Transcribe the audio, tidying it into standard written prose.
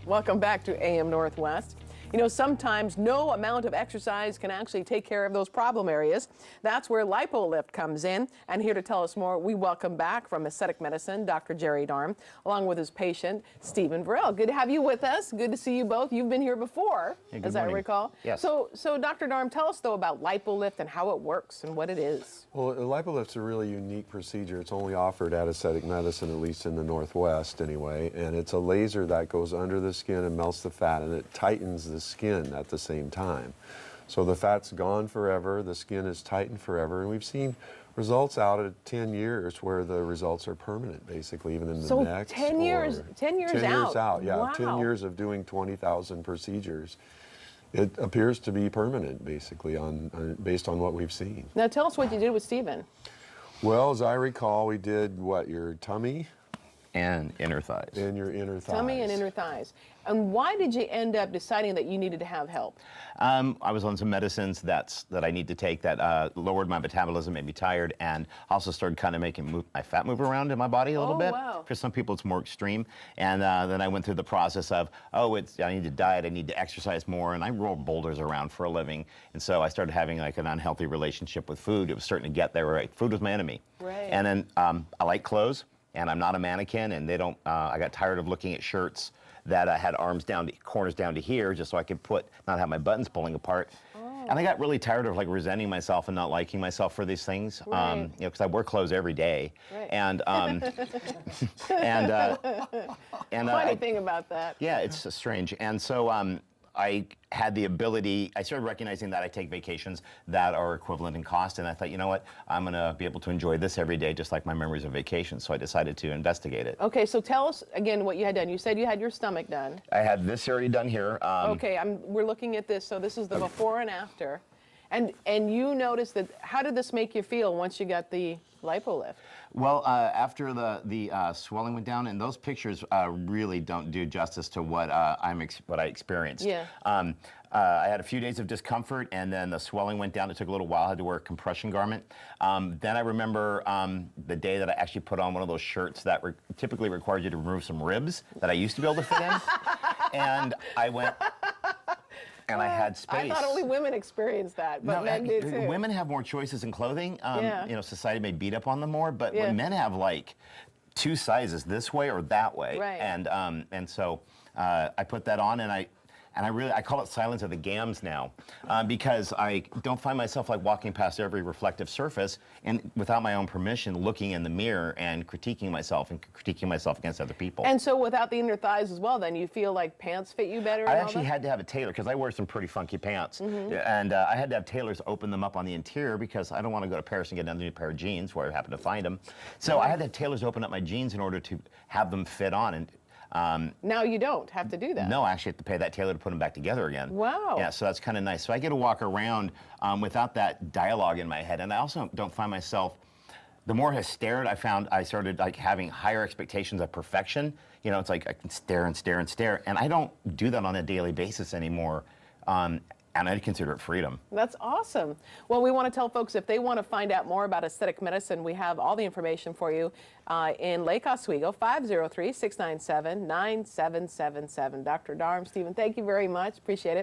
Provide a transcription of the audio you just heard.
Welcome back to AM Northwest. You know, sometimes no amount of exercise can actually take care of those problem areas. That's where LipoLift comes in. And here to tell us more, we welcome back from aesthetic medicine, Dr. Jerry Darm, along with his patient, Stephen Virell. Good to have you with us. Good to see you both. You've been here before, as I recall. Yes. So Dr. Darm, tell us, though, about LipoLift and how it works and what it is. Well, LipoLift's a really unique procedure. It's only offered at aesthetic medicine, at least in the Northwest anyway, and it's a laser that goes under the skin and melts the fat, and it tightens the skin at the same time. So the fat's gone forever, the skin is tightened forever, and we've seen results out at 10 years where the results are permanent, basically, even in the neck. So 10 years, 10 years 10 years out, yeah. Wow. 10 years of doing 20,000 procedures. It appears to be permanent, basically, based on what we've seen. Now tell us what you did with Stephen. Well, as I recall, we did, what, your tummy? And inner thighs. And your inner thighs. Tummy and inner thighs. And why did you end up deciding that you needed to have help? I was on some medicines that I need to take that lowered my metabolism, made me tired, and also started kind of making my fat move around in my body a little bit. Wow. For some people, it's more extreme. And then I went through the process of, I need to diet, I need to exercise more, and I roll boulders around for a living. And so I started having like an unhealthy relationship with food. It was starting to get there where food was my enemy. Right. And then I like clothes, and I'm not a mannequin, and they don't. I got tired of looking at shirts that had arms down to corners down to here, just so I could not have my buttons pulling apart. Oh. And I got really tired of like resenting myself and not liking myself for these things. Right. You know, because I wear clothes every day. Right. And Funny thing about that. Yeah, it's strange. And so I had the ability, I started recognizing that I take vacations that are equivalent in cost, and I thought, you know what, I'm gonna be able to enjoy this every day just like my memories of vacation, so I decided to investigate it. Okay, so tell us again what you had done. You said you had your stomach done. I had this already done here. Okay, we're looking at this, so this is the before and after. And you noticed that, how did this make you feel once you got the LipoLift? Well, after the swelling went down, and those pictures really don't do justice to what I experienced. Yeah. I had a few days of discomfort, and then the swelling went down. It took a little while. I had to wear a compression garment. Then I remember the day that I actually put on one of those shirts that typically required you to remove some ribs that I used to be able to fit in. And I went, and I had space. I thought only women experienced that, but men did too. Women have more choices in clothing. Yeah. You know, society may beat up on them more, but Yeah. when men have like 2 sizes, this way or that way, Right. And so I put that on, and I call it silence of the gams now, because I don't find myself like walking past every reflective surface and without my own permission looking in the mirror and critiquing myself against other people. And so without the inner thighs as well, then you feel like pants fit you better? I and all actually that? had to have a tailor because I wear some pretty funky pants, Mm-hmm. and I had to have tailors open them up on the interior because I don't want to go to Paris and get another new pair of jeans where I happen to find them. So I had to have tailors open up my jeans in order to have them fit on. And now you don't have to do that. no, I actually have to pay that tailor to put them back together again. Wow. Yeah, so that's kind of nice. So I get to walk around without that dialogue in my head, and I also don't find myself. The more I stared, I started like having higher expectations of perfection. You know, it's like I can stare and stare and stare, and I don't do that on a daily basis anymore. And I'd consider it freedom. That's awesome. Well, we want to tell folks if they want to find out more about aesthetic medicine, we have all the information for you in Lake Oswego, 503-697-9777. Dr. Darm, Stephen, thank you very much. Appreciate it.